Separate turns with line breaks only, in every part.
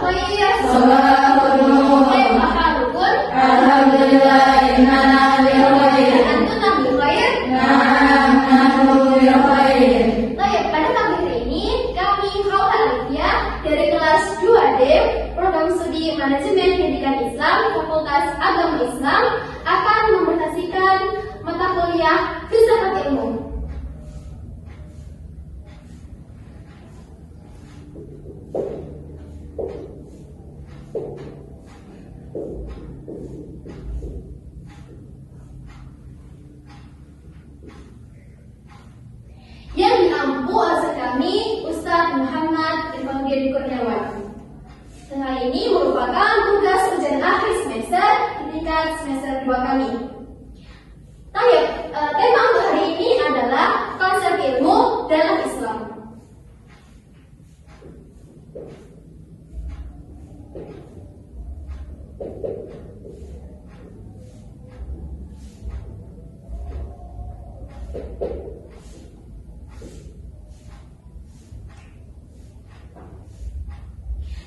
khair.
Sabahul nur.
Kaifa halukum?
Alhamdulillah innana bil khair.
Antum bil khair?
Na'am nahnu bil khair.
Baik, pada pagi hari ini kami Haula Alifia dari kelas 2D Program Studi Manajemen Pendidikan Islam Fakultas Agama Islam akan mempresentasikan mata kuliah Filsafat Ilmu. Yang diampu asal kami Ustadz Muhammad Irfan Kurniawan. Tengah ini merupakan tugas ujian akhir semester tingkat semester 2 kami. Baik, tema untuk hari ini adalah konsep ilmu dalam Islam.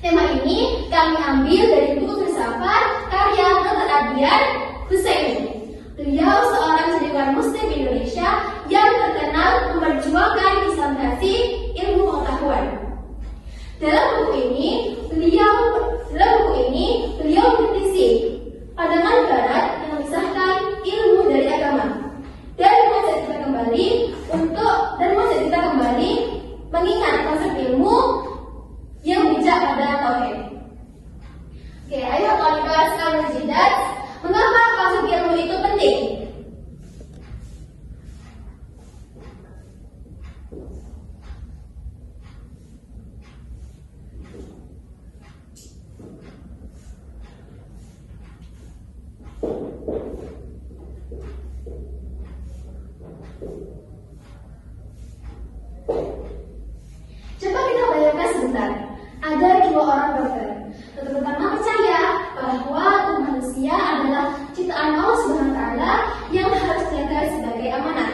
Tema ini kami ambil dari buku filsafat karya Dr. Adian Husaini. Beliau seorang seniman Muslim Indonesia yang terkenal memperjuangkan Islamisasi ilmu pengetahuan. Dalam buku ini, beliau mengkritisi pandangan Barat yang memisahkan ilmu dari agama dan mengajak kita kembali mengingat konsep ilmu yang bijak pada tauhid. Oke, ayo talibah sekalian jidat, mengapa konsep ilmu itu penting? Coba kita bayangkan sebentar. Ada 2 orang dokter. Dokter pertama percaya bahwa tubuh manusia adalah ciptaan Allah Subhanahu wa taala yang harus dijaga sebagai amanah.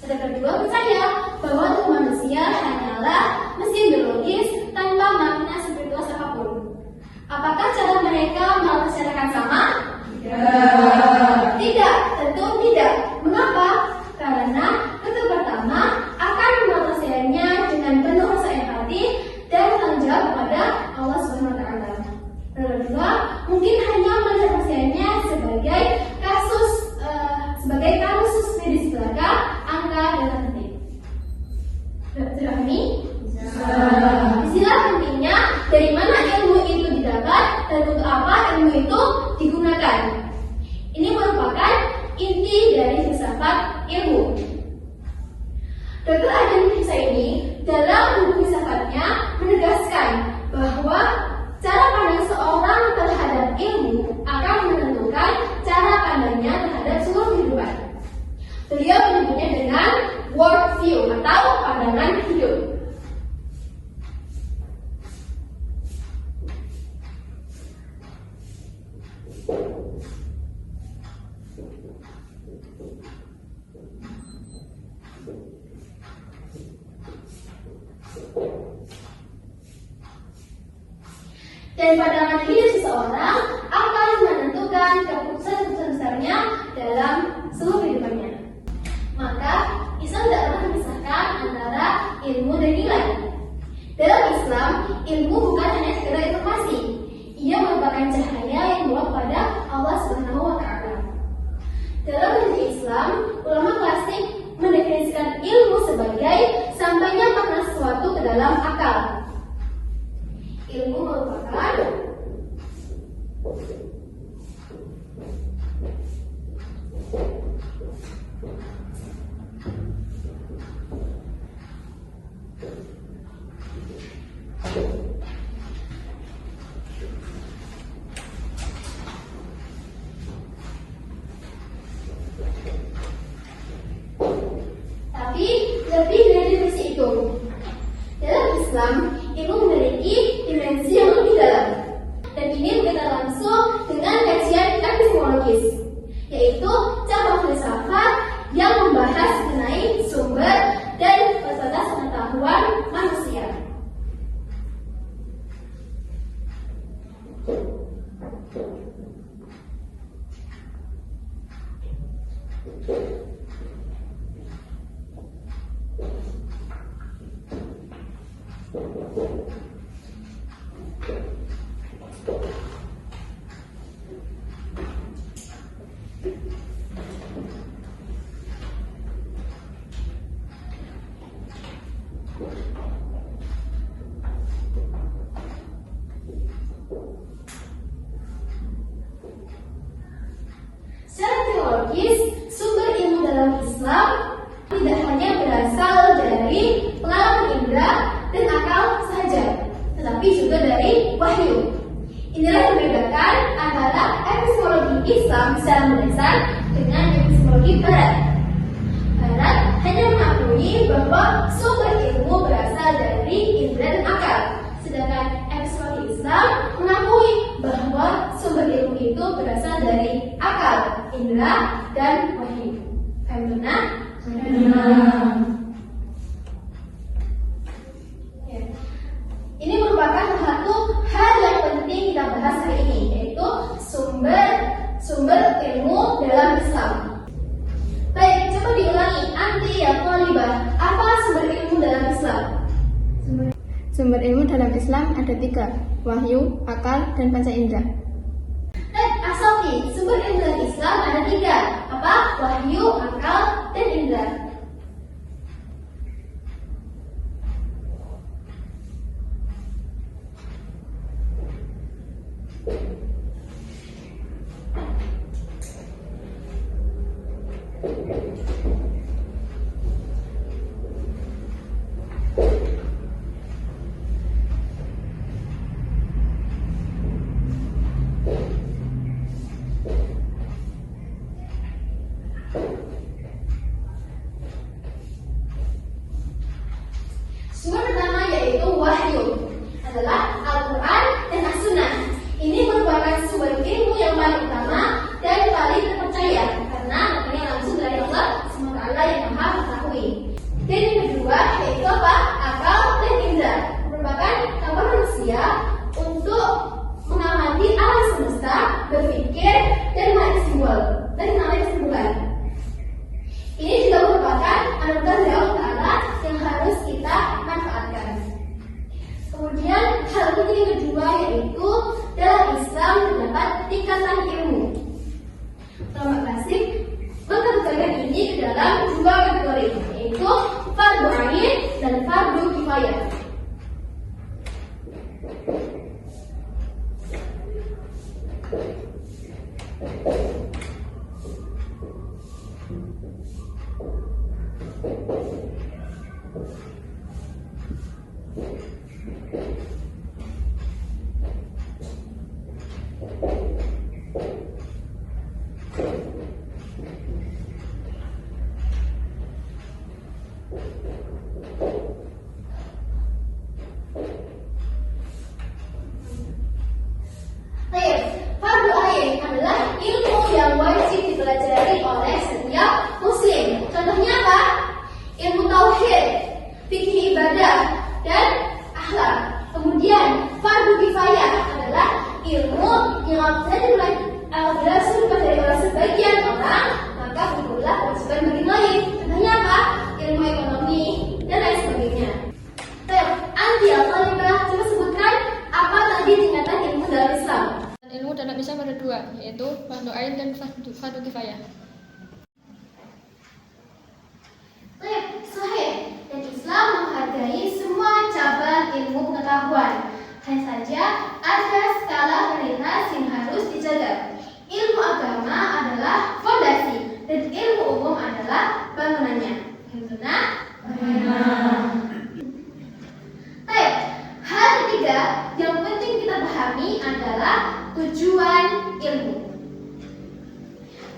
Dokter kedua percaya bahwa tubuh manusia hanyalah mesin biologis tanpa makna spiritual apapun. Apakah cara mereka melaksanakan sama? Tidak, tentu tidak. Mengapa? Karena dokter pertama akan menyelesaikannya dengan penuh rasa empati dan tanggung jawab kepada Allah Subhanahu wa taala. Dokter kedua mungkin hanya melihat pasiennya sebagai kasus medis belaka, angka dan statistik. Sudah ini? Istilah pentingnya dari mana ilmu itu didapat dan untuk apa ilmu itu digunakan. Ini merupakan inti dari filsafat ilmu. Dr. Adian Husaini dalam buku filsafatnya menegaskan bahwa cara pandang seorang terhadap ilmu akan menentukan cara pandangnya terhadap seluruh kehidupan. Beliau menyebutnya dengan world view atau pandangan hidup. Dan pandangan hidup seseorang akan menentukan keputusan besarnya dalam seluruh kehidupannya. Maka Islam tidak pernah memisahkan antara ilmu dan nilai. Dalam Islam, ilmu bukan hanya sekedar informasi. Ia merupakan cahaya yang membawa kepada Allah Subhanahu wa taala. Dalam definisi Islam, ulama klasik mendefinisikan ilmu sebagai sampainya makna sesuatu ke dalam akal. Ilmu merupakan tapi lebih dari definisi itu. Dalam Islam, ilmu memiliki dimensi yang lebih dalam, dan ini berkaitan langsung dengan Secara teologis, sumber ilmu dalam Islam tidak hanya berasal dari pengalaman indera dan akal saja, tetapi juga dari wahyu. Inilah yang membedakan antara epistemologi Islam secara mendasar dengan epistemologi Barat. Barat hanya mengakui bahwa sumber ilmu berasal dari indera dan akal, sedangkan epistemologi Islam mengakui bahwa sumber ilmu itu berasal dari akal, indera, dan wahyu. Paham benar? Ya. Ini merupakan satu hal yang penting kita bahas hari ini, yaitu sumber ilmu dalam Islam. Baik, coba diulangi. Anti ya Thalibah, apa sumber ilmu dalam Islam?
Sumber ilmu dalam Islam ada 3, wahyu, akal, dan panca indera.
Dan Asofi, sumber ilmu dalam Islam ada 3, apa? Wahyu, akal, dan indera. Sumber pertama yaitu wahyu, adalah Al-Quran dan As-Sunnah. Ini merupakan sumber ilmu yang paling utama dan paling terpercaya karena datangnya langsung dari Allah SWT yang Maha Mengetahui. Dan yang kedua yaitu apa? Akal dan indera, merupakan kemampuan manusia untuk mengamati alam semesta, berpikir, dan melihat simbol dan mengambil kesimpulan. Ini juga merupakan anugerah dari Allah Ta'ala yang harus kita manfaatkan. Kemudian hal penting yang kedua yaitu dalam Islam terdapat tingkatan ilmu. Ulama klasik mengkategorikan ini ke dalam 2 kategori, yaitu fardu ain dan fardu kifayah. Baik, fardu ain adalah ilmu yang wajib dipelajari oleh setiap muslim. Contohnya apa? Ilmu tauhid, fikih ibadah, dan akhlak. Kemudian fardu kifayah adalah ilmu yang apabila sudah dari oleh sebagian orang, maka berikulah kewajiban bagi lain. Contohnya apa? Ilmu ekonomi dan lain sebagainya. Baik, Anti Al-Talibah, coba sebutkan apa tadi tingkatan ilmu dalam Islam.
Ilmu dalam Islam ada 2, yaitu fardu ain dan fardu kifayah.
Baik, sahih. Dan Islam menghargai semua cabang ilmu pengetahuan. Hanya saja ada skala prioritas yang harus dijaga. Ilmu agama adalah fondasi dan ilmu umum adalah bangunannya. Benar? Baik, hal ketiga yang penting kita pahami adalah tujuan ilmu.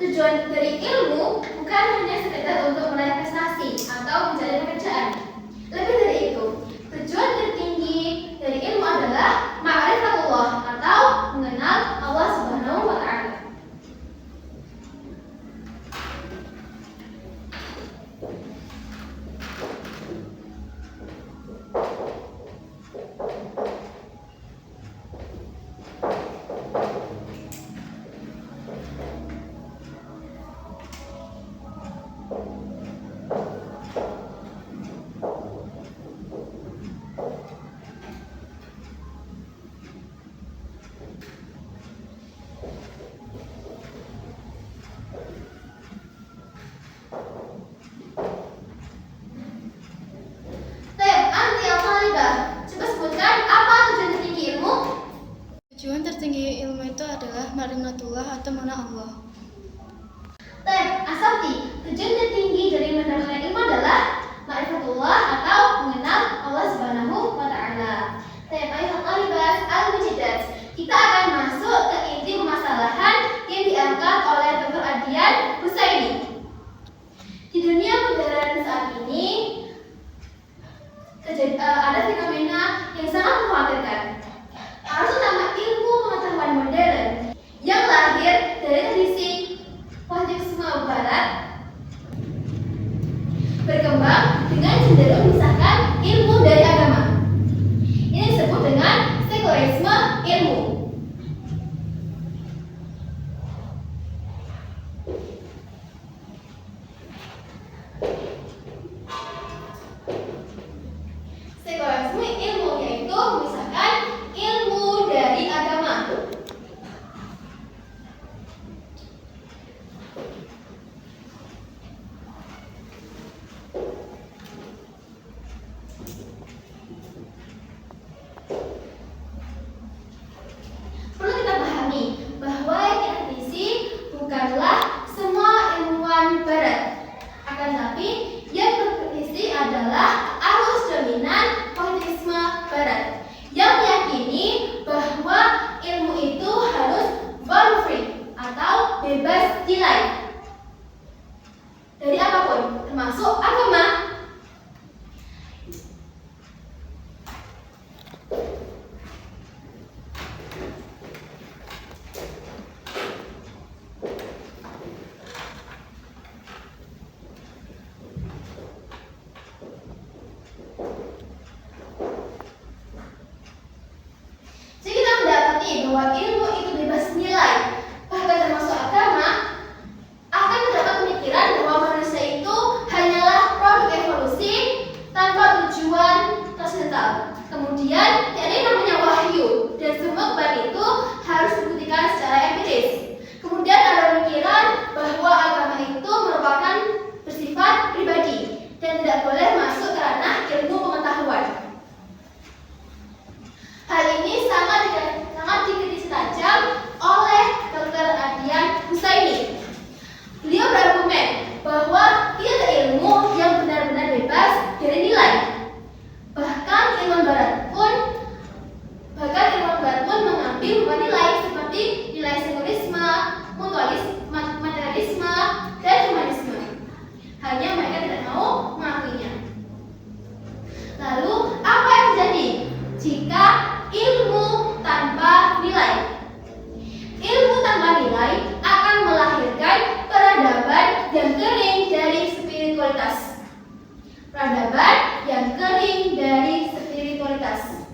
Tujuan dari ilmu bukan hanya sekedar untuk meraih prestasi atau mencari pekerjaan. Lebih dari itu, tujuan tertinggi dari ilmu adalah ma'rifatullah atau mengenal Allah Subhanahu wa Ta'ala.
tertinggi ilmu itu adalah ma'rifatullah atau mengenal Allah.
Asabti, tujuan tertinggi dari mendapatkan ilmu adalah ma'rifatullah atau mengenal Allah Subhanahu wa Ta'ala. Ayuhat talibas al-mujidat, kita akan masuk ke inti permasalahan yang diangkat oleh Dr. Adian Husaini. Di dunia modern saat ini ada fenomena yang sangat mengkhawatirkan. Arus utama ilmu pengetahuan modern yang lahir dari tradisi positivisme barat berkembang dengan cenderung memisahkan ilmu dari agama. Ini disebut dengan sekularisme ilmu. Sekularisme ilmu yaitu memisahkan ilmu dari agama. Perlu kita pahami bahwa tradisi bukanlah semua ilmuwan barat, akan tetapi yang bertradisi adalah arus dominan positivisme barat yang meyakini bahwa ilmu itu harus born free atau bebas nilai dari apapun, termasuk agama. Jadi kita mendapati bahwa ilmu itu bebas nilai, bahkan termasuk agama, akan terdapat pemikiran bahwa manusia itu hanyalah produk evolusi tanpa tujuan tersental. Kemudian tiada yang namanya wahyu, dan semua kebenaran itu harus dibuktikan secara empiris. Kemudian ada pemikiran bahwa agama itu merupakan bersifat pribadi dan tidak boleh masuk ke ranah ilmu pengetahuan. Hal ini sangat dikritisi tajam oleh Dr. Adian Husaini. Beliau berargumen bahwa tidak ada ilmu yang benar-benar bebas dari nilai. Bahkan ilmuwan barat pun mengambil beberapa nilai seperti nilai sekulerisme, mutualisme, materialisme, dan humanisme. Hanya mereka tidak mau mengakuinya. Lalu apa yang terjadi jika ilmu tanpa nilai? Ilmu tanpa nilai akan melahirkan peradaban yang kering dari spiritualitas. Peradaban yang kering dari spiritualitas.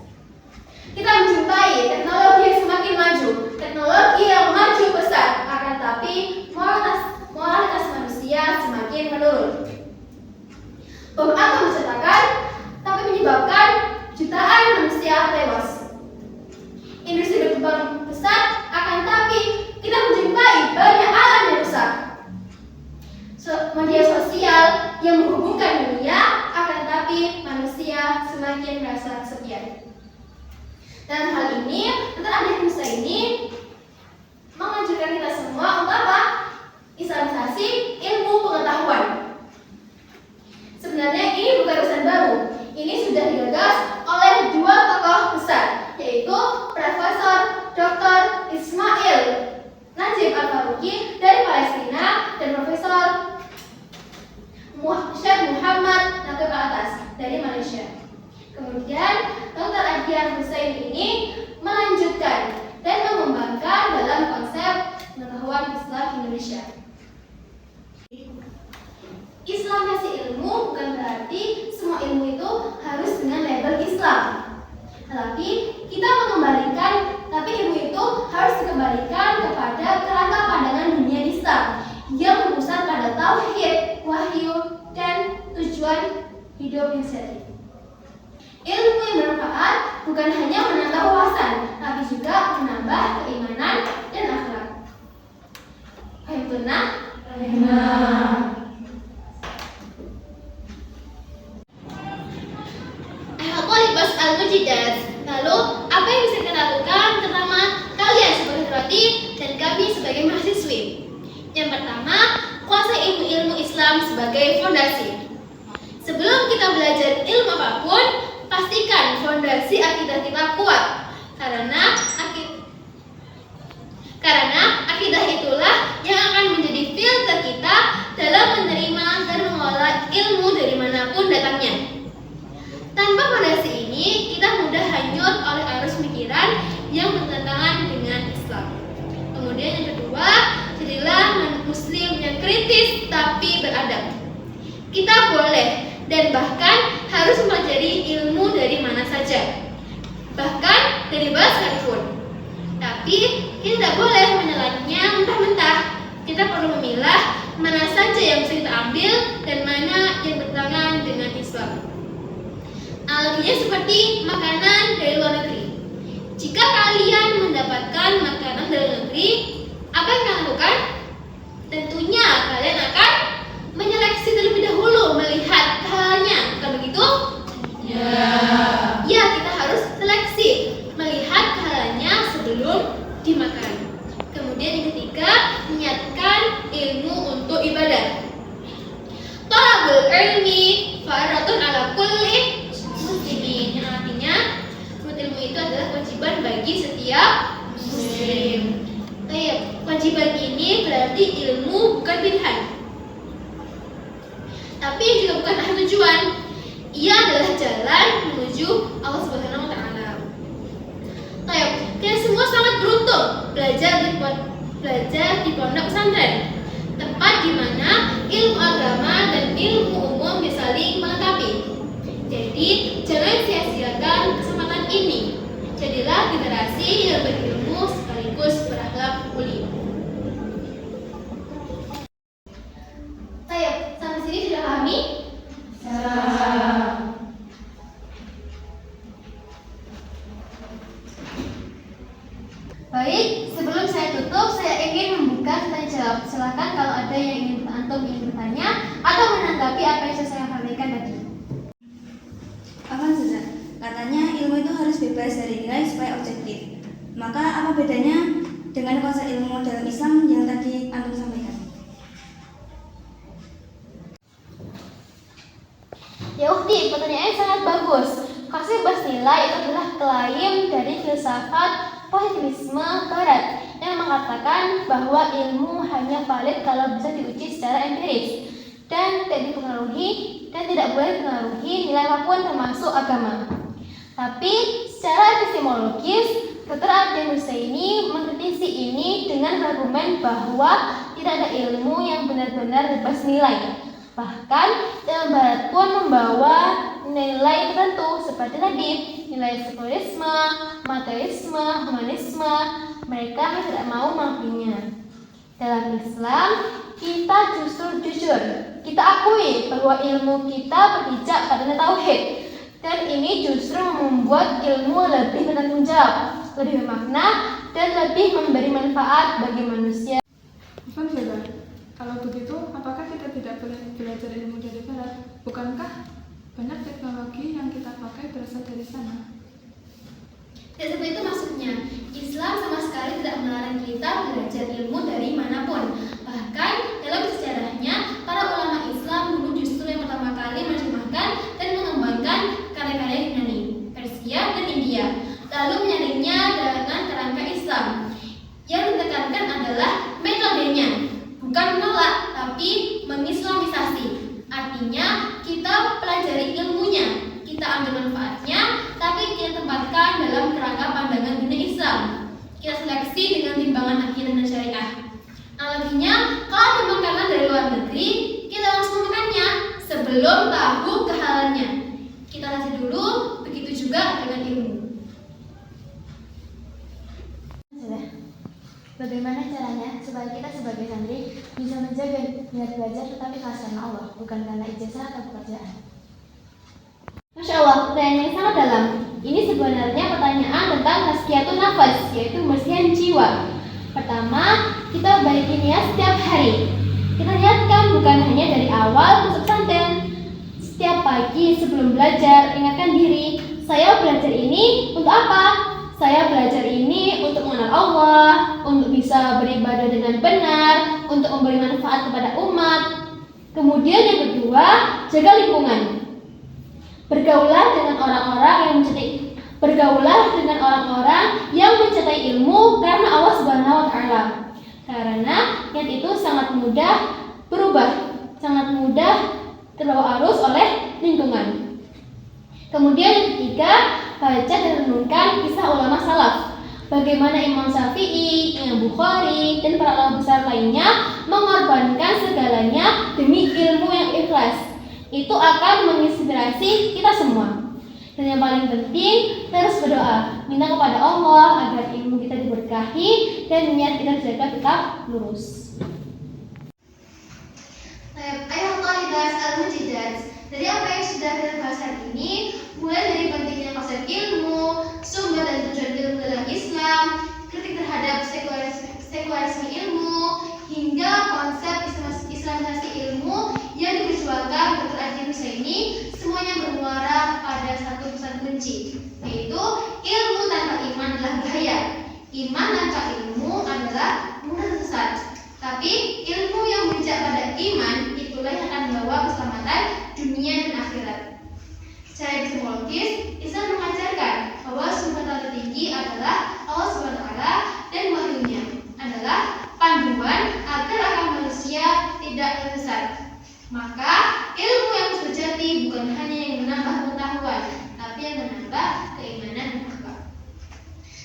Kita menjumpai teknologi yang semakin maju, teknologi yang maju besar, akan tetapi moralitas manusia semakin menurun. Bom atom diciptakan, tapi menyebabkan jutaan manusia tewas. Industri berkembang pesat, akan tetapi kita menjumpai banyak alam yang rusak. Media sosial yang menghubungkan dunia, akan tetapi manusia semakin merasa kesepian. Dalam hal ini, Dr. Adian Husaini menganjurkan kita semua untuk apa? Islamisasi ilmu pengetahuan. Sebenarnya ini bukan urusan baru. Ini sudah digagas oleh dua tokoh besar, yaitu Profesor Dr. Ismail Najib Al-Faruqi dari Palestina dan Profesor Syekh Muhammad Naqib Al-Atas dari Malaysia. Kemudian Dr. Adian Husaini ini melanjutkan dan mengembangkan dalam konsep pengetahuan Islam Indonesia. Islamisasi ilmu bukan berarti semua ilmu itu harus dengan label Islam. Tetapi ilmu itu harus dikembalikan kepada kerangka pandangan dunia Islam yang berpusat pada tauhid, wahyu, dan tujuan hidup yang sejati. Ilmu yang bermanfaat bukan hanya menambah wawasan, tapi juga menambah keimanan dan akhlak. Alhamdulillah. Al-mujidat. Lalu dan bahkan harus mempelajari ilmu dari mana saja, bahkan dari barat sekalipun. Tapi kita tidak boleh menelannya mentah-mentah. Kita perlu memilah mana saja yang bisa kita ambil dan mana yang bertentangan dengan Islam. Analoginya seperti makanan dari luar negeri. Jika kalian mendapatkan makanan dari luar negeri, apa yang kalian lakukan? Tentunya kalian akan menyeleksi terlebih dahulu, melihat halalannya, bukan begitu? Ya, kita harus seleksi, melihat halalannya sebelum dimakan. Kemudian yang ketiga, niatkan ilmu untuk ibadah. Thalabul ilmi fardhatun ala kulli muslimin, yang artinya menuntut ilmu itu adalah kewajiban bagi setiap muslim. Kewajiban ini berarti ilmu bukan pilihan, tapi juga bukan akhir tujuan. Ia adalah jalan menuju Allah Subhanahu wa taala. Kita semua sangat beruntung belajar di pondok pesantren, tempat di mana ilmu agama dan ilmu umum bisa saling melengkapi. Jadi, jangan sia-siakan kesempatan ini. Jadilah generasi yang berilmu sekaligus berakhlak mulia. Sampai sini sudah pahami? Baik, sebelum saya tutup, saya ingin membuka tanya jawab. Silakan kalau ada yang ingin bertanya atau menanggapi apa yang saya sampaikan tadi.
Afwan Ustazah, katanya ilmu itu harus bebas dari nilai supaya objektif. Maka apa bedanya dengan konsep ilmu dalam Islam yang tadi antum sampaikan?
Ya Ukti, pertanyaannya sangat bagus. Konsep bebas nilai itu adalah klaim dari filsafat positivisme barat yang mengatakan bahwa ilmu hanya valid kalau bisa diuji secara empiris dan tidak dipengaruhi dan tidak boleh dipengaruhi nilai apapun termasuk agama. Tapi secara epistemologis, Dr. Ardian Husaini mengkritisi ini dengan argumen bahwa tidak ada ilmu yang benar-benar bebas nilai. Bahkan ilmu barat pun membawa nilai tertentu seperti tadi nilai sekulerisme, materialisme, humanisme. Mereka tidak mau mengakuinya. Dalam Islam, kita justru jujur. Kita akui bahwa ilmu kita berpijak pada tauhid, dan ini justru membuat ilmu lebih bertanggung jawab, lebih bermakna, dan lebih memberi manfaat bagi manusia.
Afwan Ustazah, kalau begitu, apakah kita tidak boleh belajar ilmu dari barat? Bukankah banyak teknologi yang kita pakai berasal dari sana?
Tidak seperti itu maksudnya. Islam sama sekali tidak melarang kita belajar ilmu dari manapun. Bahkan dalam sejarahnya, para ulama Islam dulu justru yang pertama kali menerjemahkan dan mengembangkan karya-karya Yunani, Persia, dan India, lalu menyaringnya dengan kerangka Islam. Yang ditekankan adalah metodenya, bukan menolak, tapi mengislamisasi. Artinya, kita pelajari ilmunya, kita ambil manfaatnya, tapi kita tempatkan dalam kerangka pandangan dunia Islam. Kita seleksi dengan timbangan akidah dan syariah. Analoginya, kalau ada makanan dari luar negeri, kita langsung makannya sebelum tahu kehalalannya. Kita latih dulu, begitu juga dengan ilmu.
Bagaimana caranya supaya kita sebagai santri bisa menjaga niat belajar tetapi karena Allah, bukan karena ijazah atau pekerjaan?
Masya Allah, pertanyaan yang sangat dalam. Ini sebenarnya pertanyaan tentang tazkiyatun nafas, yaitu membersihkan jiwa. Pertama, kita baiki niat setiap hari. Kita niatkan bukan hanya dari awal masuk pesantren. Setiap pagi sebelum belajar, ingatkan diri, saya belajar ini untuk apa? Saya belajar ini untuk mengenal Allah, untuk bisa beribadah dengan benar, untuk memberi manfaat kepada umat. Kemudian yang kedua, jaga lingkungan. Bergaulah dengan orang-orang yang mencintai ilmu karena Allah Subhanahu wa taala. Karena niat itu sangat mudah berubah, sangat mudah terbawa arus oleh lingkungan. Kemudian yang ketiga, baca dan renungkan kisah ulama salaf. Bagaimana Imam Syafi'i, Imam Bukhari, dan para ulama besar lainnya mengorbankan segalanya demi ilmu yang ikhlas. Itu akan menginspirasi kita semua. Dan yang paling penting, terus berdoa, minta kepada Allah agar ilmu kita diberkahi dan niat kita dijaga tetap lurus.
Ayo Qalidas Al-Mujidat, dari apa yang sudah kita bahas hari ini, mulai dari pentingnya konsep ilmu, sumber dan tujuan ilmu dalam Islam, kritik terhadap sekularisme ilmu, hingga konsep islamisasi ilmu yang diperjuangkan Dr. Adi Husaini, semuanya bermuara pada satu pesan kunci, yaitu ilmu tanpa iman adalah bahaya. Iman tanpa ilmu adalah mudah tersesat. Tapi ilmu yang berijak pada iman itulah yang akan membawa keselamatan dunia dan akhirat. Secara epistemologis, Islam mengajarkan bahwa sumber tertinggi adalah Allah SWT dan wahyunya adalah panduan agar akal manusia tidak tersesat. Maka ilmu yang sejati bukan hanya yang menambah pengetahuan, tapi yang menambah keimanan dan akhlak.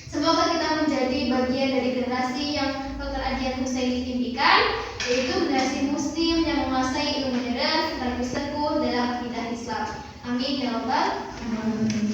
Semoga kita menjadi bagian dari generasi yang Dr. Adian Husaini impikan, yaitu generasi muslim yang menguasai ilmu modern sekaligus teguh dalam akidah Islam. Amin ya rabbal alamin.